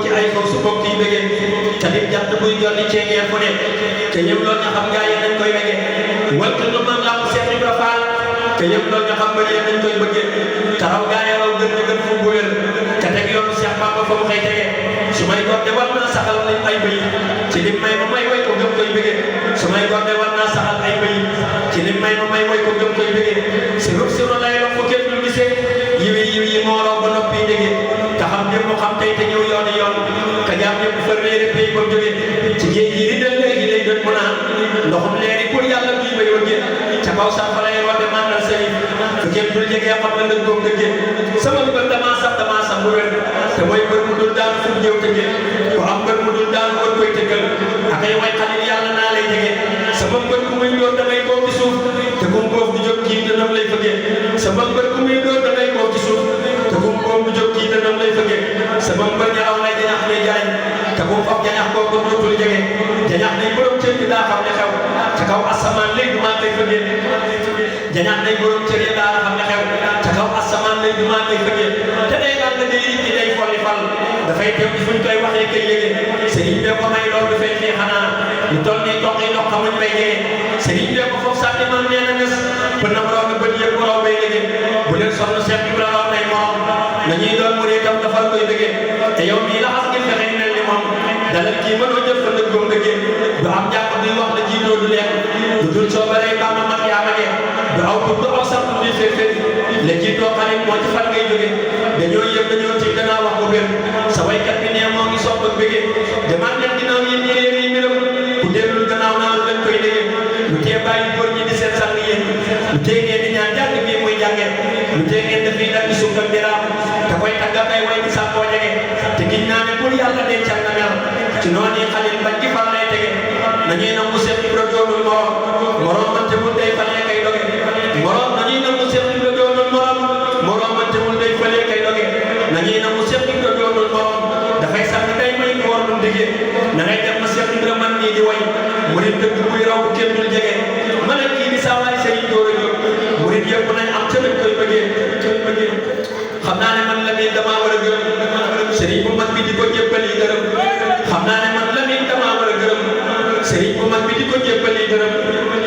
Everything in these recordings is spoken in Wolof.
ci ay kaw su bokk yi bëggee te lim jant buy jolli ceeñeer fu ne te ñëm loolu nga xam gaa yi nañ koy bëggee waltu nu man lamp Cheikh Ibra Fall te ñëm loolu nga xam bëri nañ koy bëggee taxaw gaa yi raw gën gën fu bu wér te teg yoonu Cheikh Bamba fa mu xëy tege su may gorde war naa saxal nañ ay bëy ci lim may ma may way ko gëm koy bëggee su may gorde war naa saxal ay bëy ci lim may ma may way ko gëm koy bëggee si ro lay wax ko kenn dul gisee yiwi moo raw ba noppi déggee te xam ñëpp mu xam tey te ñëw yooni yoon ka jaam ñëpp fa réere pay ba jógee ci géej gi ridal léegi lay doon mu naan ndoxum leeri pour yàlla bii bay wëggee ca kaw sax fa lay roote mandal sëriñ fu kenn dul jegee xam na lëg goom dëggee sama mbër damaa sax bu wér te mooy mbër mu dul daan fu ñëw tëggee ku am mbër mu dul daan war koy tëggal ak ay way xalil yàlla naa lay jege sama mbër ku muy doon damay koo ci suuf te kum boof du jóg kii dënam lay fëggee sama mbër ku muy doon damay koo ci suuf te kum boof du jóg kii dënam lay fëggee sama mbër ñaaw lay jañax lay jaañ te kum fab jañax kooku dootul jege jañax nay borom cër bi daa xam ne xew te kaw asamaan léegi maa lay fëggee jañax nay borom cër yi daa xam ne xew te kaw asamaan léegi maa lay fëggee te day naan la day ci day folli fal dafay teew ci fuñ koy waxee kay yége sëriñ bee ko may loolu dafay fii xanaa ñu toll nii toq yi ndox xamuñ bay jege sëriñ bee ko foofu sànni man nee na nes ba nam raw na bët yëpp raw bay léegi bu leen sonn Cheikh Ibra raw nay moom nañuy doon mu ne tam dafal koy bëggee te yow mii la xas ngeen fexe mel ni moom dalal kii mënoo jëf fa dëggoom dëggee du am jàpp duy wax la jiitoo du lekk du dul soobaree baa ma mag yaa magee du aw tur du aw sant duy féeg la jiitoo xarit moo ci fan ngay jógee dañoo yëpp dañoo ci danaa wax ko wér sa waykat bi nee moo ngi sopp ak bëggee demal leen ginnaaw yéen ñi réer yi mbiram ku dellul gannaaw naa lañ koy déggee lu tee bàyyi góor ñi di seen sang yéen lu tee ngeen di ñaan jàng bii muy jàngee lu tee ngeen def lii dal di sukkal diraam te koy tàggat ay way di sàkkoo jege te giñ naa ne pour yàlla dencal na mel ci noonu yi xalil bañ ci fan lay tege nañuy nangu Cheikh Ibra doonul morom man te bul day falee kay doge morom nañuy nangu Cheikh Ibra doonul morom man te bul day falee kay doge nañuy nangu Cheikh Ibra doonul morom dafay sax day may ko war lu diggee na ngay dem na Cheikh Ibra man nii di way murid dëgg buy raw bu kenn dul jege ma ne kii di saa waay sëriñ door a jóg murid yëpp nañ am ca lañ koy bëggee xam naa ne man la mii damaa war a gërëm sëriñ bu mag bi di ko jébbali gërëm xam naa ne man la mii damaa war a gërëm sëriñ bu mag bi di ko jébbali gërëm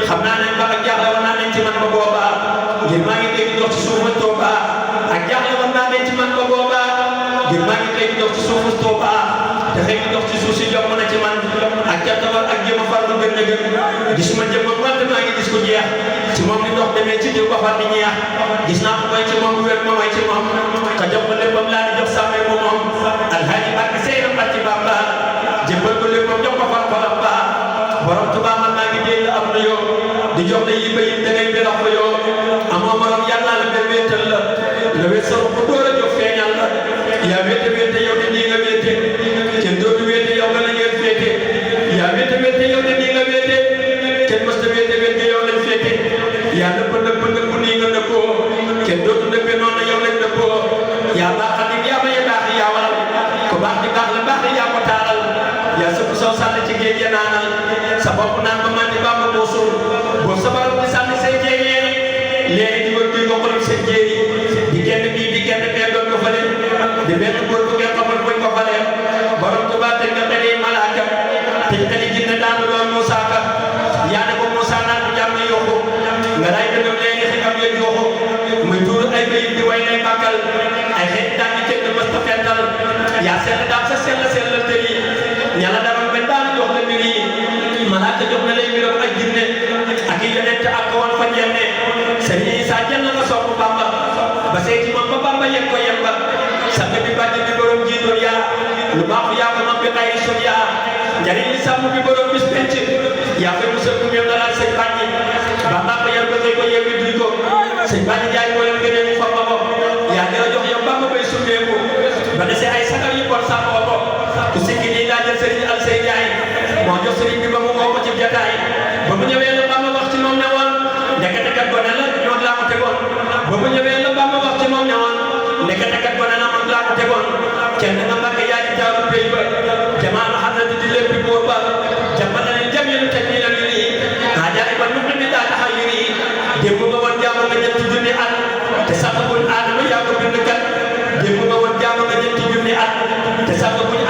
xam naa ne mbaa ak jaaxle war naa leen ci man ba boobaa ngir maa ngi dégg dox ci suufu Tuuba ak jaaxle war naa leen ci man ba boobaa ngir maa ngi dégg dox ci suufu Tuuba te xëy na dox ci suuf si jomb na ci man ak jàttawal ak jéem a farlu gën a gën gisuma jëmmam wante maa ngi gis ko jeex ci moom di dox demee ci jiw ba far di ñeex gis naa ko mooy ci moom wér ma mooy ci moom ka jox ko léppam laa di jox sàmmee ko moom alhaaji Mbàkke Seyna Mbàkke Bamba jébbal ko léppam jox ko far xolam ba borom Tuubaa man maa ngi dégg am na yoo di jox la yi bayit da ngay belax ko yoo amoo morom yàlla la benn wéetal la wéet sa ko door a jox feeñal la yaa wéete yow te nii nga wéete kenn dootu wéete yow nga la ngeen féete yaa wéete yow te nii nga wéete kenn mës ta wéete yow lañ féete yaa nëpp nii nga nëppoo kenn dootu nëppee noonu yow lañ nëppoo yaa baax xarit yaa maye baax yaa waral ko baax di baax la baax di yaa ko taaral yaa sëpp soo sànni ci géej ya naanal sa bopp naan ba man di baax ma boo suul boo sabaral di sànni say jéeñee léegi di wër di nga xolam seen jéeri di kenn bii di kenn bee doon ko fale di benn góor bu ngeen xamul buñ ko fale borom Tuubaa teg nga xeli malaaka te xeli jinne daanu lool Moussa Ka yaa ne ko Moussa naan bu jàmm yokku nga ray dëgëm léegi xikam ya jooxu muy tuur ay bayit di way lay màggal ay xeet daan di kenn mës ta fental yaa sell daal sa sellal tër yi ñala daral ben daan jox la mbir yi malaaka jox na lay mbiram ak jinne ak i yonent ak ko wan fa jenne sëriñ Isa jël na nga sopp Bamba ba seeti moom ba Bamba yem ko yem ba sang bi bàjj bi borom jiitoon yaa lu baax yaa ko mam bi xayri sun yaa njariñ li sàmm bi borom bis penc yaa fay musal ku ñëw dalal sëñ bàññi Bamba ko yar ko tey ko yeewi duy ko sëñ bàññi jaay moo leen gënee mu fam ba ko yaa dina jox yow Bamba bay summeeku ba dese ay sagal yi kon sàmmoo ko ku sikki nii laa jël sëriñ al say jaay moo jox sëriñ bi ba mu ngoo ko ci jataay ba mu ñëwee la Bamba wax ci moom ne woon ndekete kat gone la ñoom laa ko tegoon ba mu ñëwee la Bamba wax ci moom ne woon ndekete kat gone la moom laa ko tegoon kenn nga Mbàkke yaa di taaru pay ba jamaanu xanaa di léppi góor ba jàmbale ne jam yéen teg nii la ñu nii xaajaay ba mu mi daa taxaw yu nii démb nga woon jaamu nga ñetti junni at te sax buñ aadama yaa ko bind kat démb nga woon jaamu nga ñetti junni at te sax buñ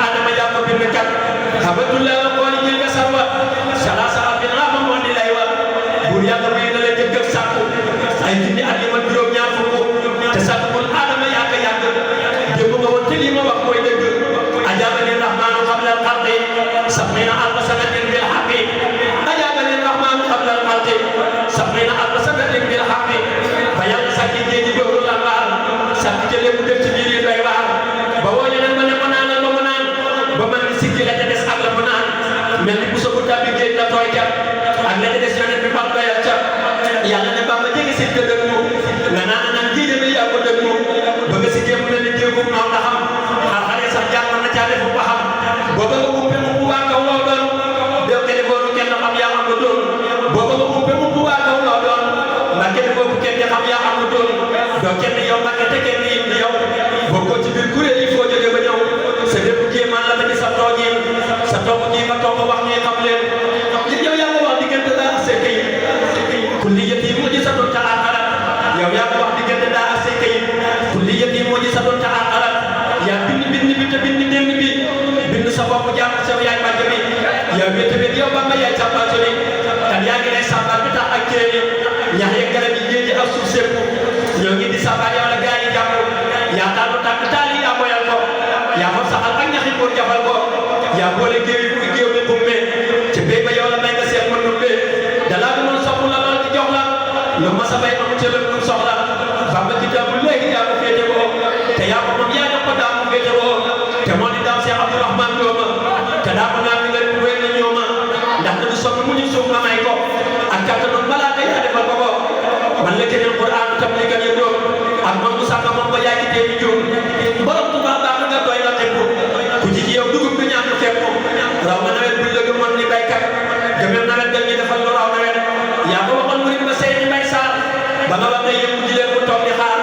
nga toog wax ñuy xam leen yow yaa ko wax diggante daa ak say kayit kulliyati mu'jizatun ta'aqqarat yow yaa ko wax diggante daa ak say kayit kulliyati mu'jizatun ta'aqqarat yaa bind bi te bind démb bi bind sa bopp jàpp sa yaay bàjj bi yow bi tamit yow ba nga yaay sàmbaatu ni kan yaa ngi lay sàmbaat bi tax ak kéeni ñax yeeg garab yi géej ak suuf sépp ñoo ngi di sàmbaat yow la gaa yi jàpp yaa taal tàkk taal yi yaa boyal ko yaa fa saxal ak ñaxi pour jafal ko yaa boole géew bi bumme ci béy ba yow la may nga seet mën numbe dalaa bi mun sopp la lool di jox la lu ma sa bay amu ci la lu soxla Bamba kitaabu léegi yaa ko féete woo te yaa ko moom yaa jox ko daa mu féete woo te moo di daam Cheikh Abdourahmane dooma te daa ko naa mi nga wéy na ñooma ndax du sonn mu ñu suuf nga may ko ak kattanu balaa ka yaa defal ko man la keneen Qur'an tam li gan yëndoo ak moom mu sàkka moom ba yaa ngi teewi juum borom Tuubaa baax nga doy la xepp ku ci yow dugub bi ñaan fepp raw nga nawet buñ la gëmoon ni baykat gëmem nawet dañ ñu defal lu raw nawet yaa ko waxoon murid ba sey ni bay saar ba nga wax ne yëpp ji leen mu toog di xaar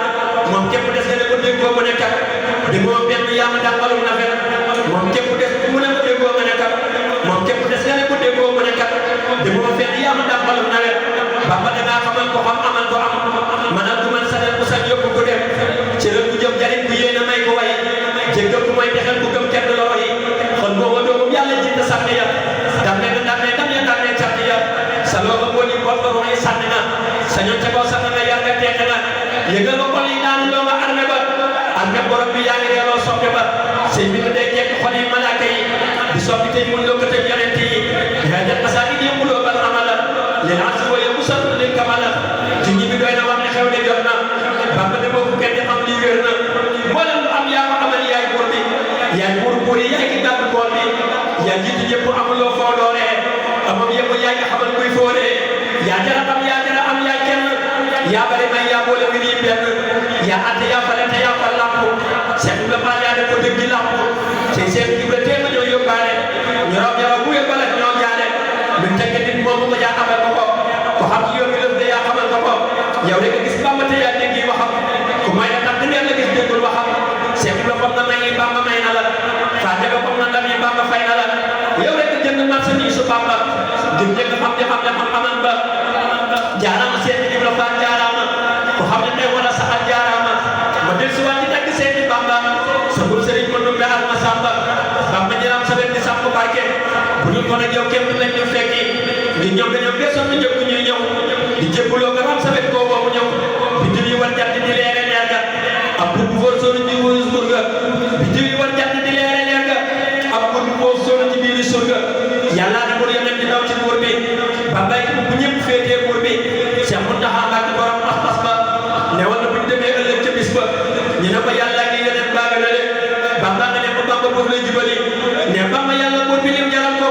moom képp des nga ne ko déggoo mu ne kat di moo benn yaa ma dàqalum na fet moom képp des mu ne ko déggoo mu ne kat moom képp des nga ne ko déggoo mu ne kat di moo fenn yaa ma dàqalum na fet Bamba dangaa xamal ko xam amal ko am manal du man sanal ku sax yóbbu ko dem ci la ku jëm jariñ ku yéene may ko way jéggal ku mooy texel ku gëm kenn loo yi kon booba doomam yàlla jiite sànni ya dam ne càtt ya sa looba moo ni bor ba ruuy sànni na sa ñoon ca kaw sànni nga yar nga teexe na yëgal nga xol yi daanu loo nga armé ba armé borom bi yaa ngi reeloo soppe ba sëy bi nga day jekk xol yi malaaka yi di soppi tey mun loo ko tëj yonent yi yaa jël xasaa it yëpp loo bal amala leen as wa yëpp sal leen kamala ci ñi bi doy na wax ne xew ne jot na Bamba ne boobu kenn di xam lii wér na mboolem lu am yaa ko amal yaay buur bi yaay buur yi yaay ki gàddu bool bi yaa jiitu ñëpp amuloo foo dooree amam yëpp yaay nga xamal kuy fooree yaa jara am yaa jara am yaay kenn yaa bari may yaa boole mbir yi benn yaa atte yaa fale te yaa fal lamp seet la baal yaa def ko dëgg di lamp ci seen jubla téema ñoo yóbbaale ñu raw jara bu yóbbale ñoo jaale luñ teg nit moomu nga yaa xamal ko ko xam ci yoon bi lëf de yaa xamal ko yow rek a gis Bamba te yaa dégg waxam ku may la tax ngeen la gis déggul waxam seet la fam na may yi Bamba may na la faa jaga fam na ndam yi Bamba fay na la yow rek a jënd marchandise su Bamba ngir njëkk xam aman ba jaaraama seeti Ibra Faal jaaraama ku xam ne tey wala saxal jaaraama ma del si waat ci tagg seeti Bamba sa bul sëriñ ma numbe al ma samba Bamba ñëram sa leen di sàmm barke bu ñu ko nag yow kenn lañ ñu fekki ngir ñoom dañoo beesoon na njëkk ñuy ñëw di jébbuloo nga ram sa wet koo boobu ñëw biddiw yi war jant di leere leer ga ab bu fóor sóoru ci wurus bur ga biddiw yi war jant di leere leer ga ab bu fóor sóoru ci biiri sur ga yàlla di bur yonent di daw ci buur bi Bambay bu ñëpp féetee buur bi Cheikh Mountakha Mbacké borom pas-pas ba ne wala bu ñu demee ëllëg ca bis ba ñu ne ko yàlla ngi yeneen baaga na le Bamba nga ne ko Bamba boobu lay jubali ne Bamba yàlla buur bi lim jaral ko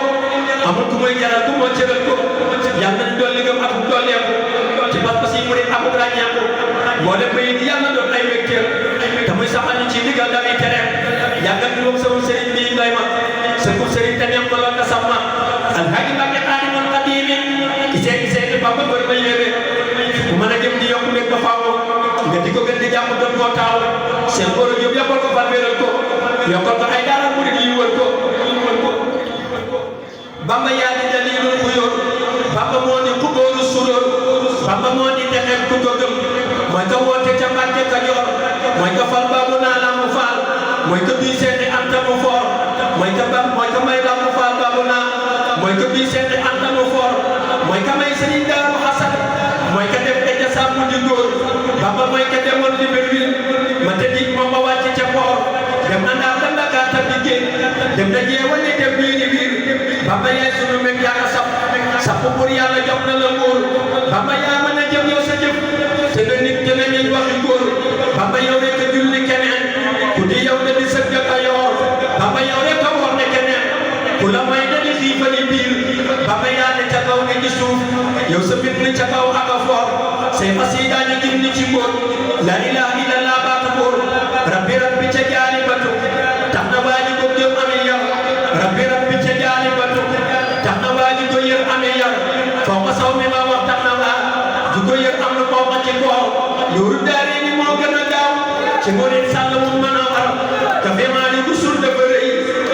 amul ku muy jaral ku moo cëral ko yàlla nañ dolli gëm ak dooleeku ci pas-pas yi mu ne amul ràññeeku moo dem ba it yàlla doon ay wékkeer te muy saxal ñu ci digal damay tereem yàggal ñu moom sama sëriñ bi lay ma sa kur sëriñ te neem ko lool nga sax ma alhaji Mbacké Xaadimul Xaadiim gisee Bamba bëri ba yéeme bu mën a jëm di yokk nekk ba faaw nga di ko gën di jàpp doon koo taaw seen borom yëpp yokkal ko farweeral ko yokkal ko ay daara murid yi wër ko Bamba yaa di dalilul xuyóor Bamba moo di xubóoru suróor Bamba moo di texeel ku ko gëm mooy ko woote ca Mbàkke Kajoor mooy ko fal baabu naa la mu faal mooy ko bii seeti anta mu foor mooy ko may la mu faal baabu naa mooy ko bii seeti anta mu foor mooy ka may Sëriñ Daaru Xasan mooy ka def ca sàmm di góor Bamba mooy ka demoon Libreville ma tëddi moom ma wàcc ca Port dem na Ndar dem Dakar tam di génn dem na Jeewali dem wiir Bamba yaay sunu meg yaa nga sap pour yàlla jox na la nguur Bamba yaa mën a jëm yow sa jëf te na nit te na nit waxi góor Bamba yow rek a julli keneen ku di yow da di sëg jot a yoor Bamba yow rek a woor ne keneen ku la may da di xiifali biir Bamba yaa ne ca kaw ne ci suuf yow sa bit ni ca kaw ak a foor say xasida ñu gim ni ci mbóot la ilaha illallah baatu buur rabbi ca jaani batu tax na waa ji ko jëm amee yar rabbi ca jaani batu tax na waa ji ko yër amee yar foo ko saw mi ma wax tax na waa ji ko yër am lu moo ko ci koor loolu daari ni moo gën a gaaw ci moo leen sàll mu mën a war ka fi maa ni bu sur dafa rëy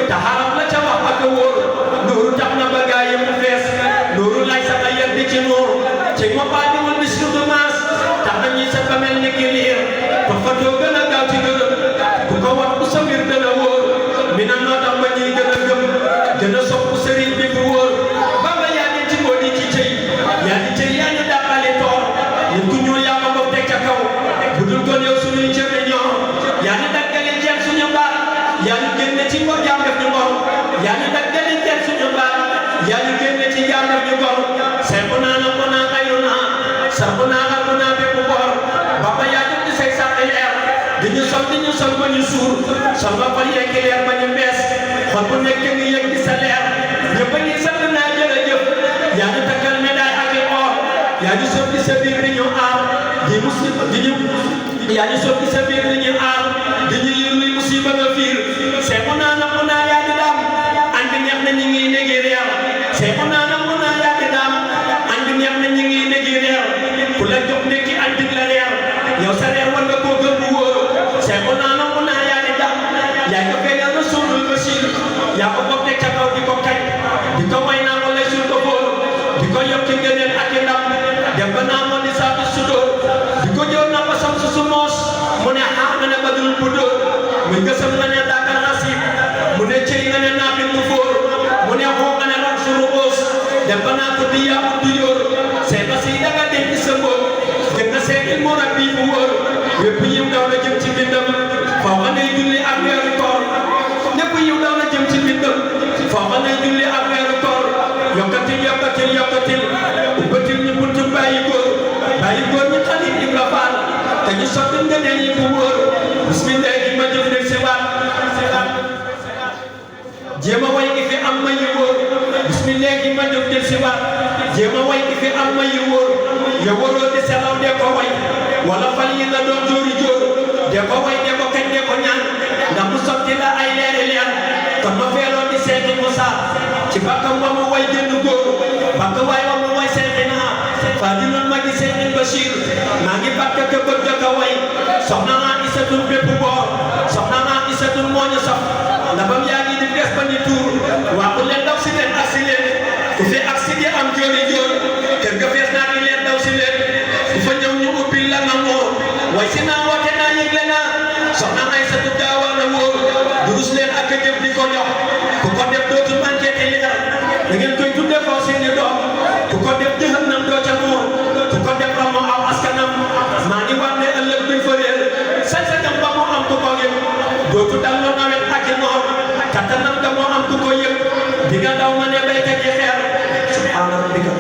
te xaram la ca wax ak a wóor loolu ci jaam def ñu gor seexuna na ko naa xayruna saxuna xarbuna bépp bor baba yaa jëm di say sàq leer di ñu sol ba ñu suur sol ba xol yekki leer ba ñu bees xol bu nekk ngi yëg di sa leer ñëpp a ngi sant naa jërëjëf yaa ñu takkal médaille ak i or yaa ñu soog di sa biir di ñu aar di musiba di ñu yaa ñu soog di sa biir di ñu aar di ñu yër luy musiba nga fiir seexuna na ko naa yaa di daam andi neex na ñi ngi néegi reer seexuna na ko naa yaa di daam andi neex na ñi ngi néegi reer ku la jox ndekki andik la reer yow sa reer war nga koo gëm bu wóor seexuna na ko naa yaa di daam yaa ko feeñal Rasulul Bashir yaa ko bokk ca kaw di ko kañ di ko way naa ko lay suul ko fóor di ko yokk ngëneel ak i ndam dem ba naa moo di saatu sudóor di ko joor naa ko sam su moos mu ne xaax nga ne badrul bu dóor muy gësam nga ne daakal xasib mu ne cëy nga ne naa bin mu fóor mu ne xoo nga ne rak suru oos dem ba naa ko di yàqu du yóor see ba si danga denc sa mbóor gën na seetil mu rab bi bu wóor wépp yiw daw na jëm ci bindam foo nga ne julli ak weeru koor ñépp yiw daw na jëm ci bindam foo nga ne julli ak weeru koor yokkatil ubbatil ñu buntu bàyyi góor ñu xalit Ibra Faal te ñu sotti ngëneel yi bu wóor bismillahi ma jëf del si waat jéema way gi fi am ma yi wóor bismillahi ma jëf del si waat jéema way gi fi am ma yi wóor ya wóoroo di selaw de ko way wala fal yi nga doon jóori jóor de ko way de ko kañ de ko ñaan ndax mu sotti la ay leeri leer kon ma feeloo di seeti Musa ci bakkam wa mu way jënd góor bakk waay wa mu way seexina Fadilul magi Seexin Bachir maa ngi bakk ka bëgg ka way soxna Aïssatul bépp boor soxna Aïssatul moo ñu sox ndabam yaa ngi di des ba ni tuur waxu leen daw si leen ak si leen ku fi ak si di am jóori jóor kër ga fees naa ngi leen daw si leen ku fa ñëw ñu ubbil la nga moor way si naa woote naa yëgle naa soxna Aïssatu gaawal na wóor durus leen ak a jëf di ko jox ku ko def dootu manqué te leer da ngeen koy tudde foo seeni doom ku ko def jëhannam doo ca moor ku ko def ramu aw askanam maa ngi wax ne ëllëg duñ fa réer sañ-sañam ba moo am ku ko yëg dootu dal lo nawet ak i noor kattanam ga moo am ku ko yëg di nga daw ma ne béykat yi xeer subhaana rabbika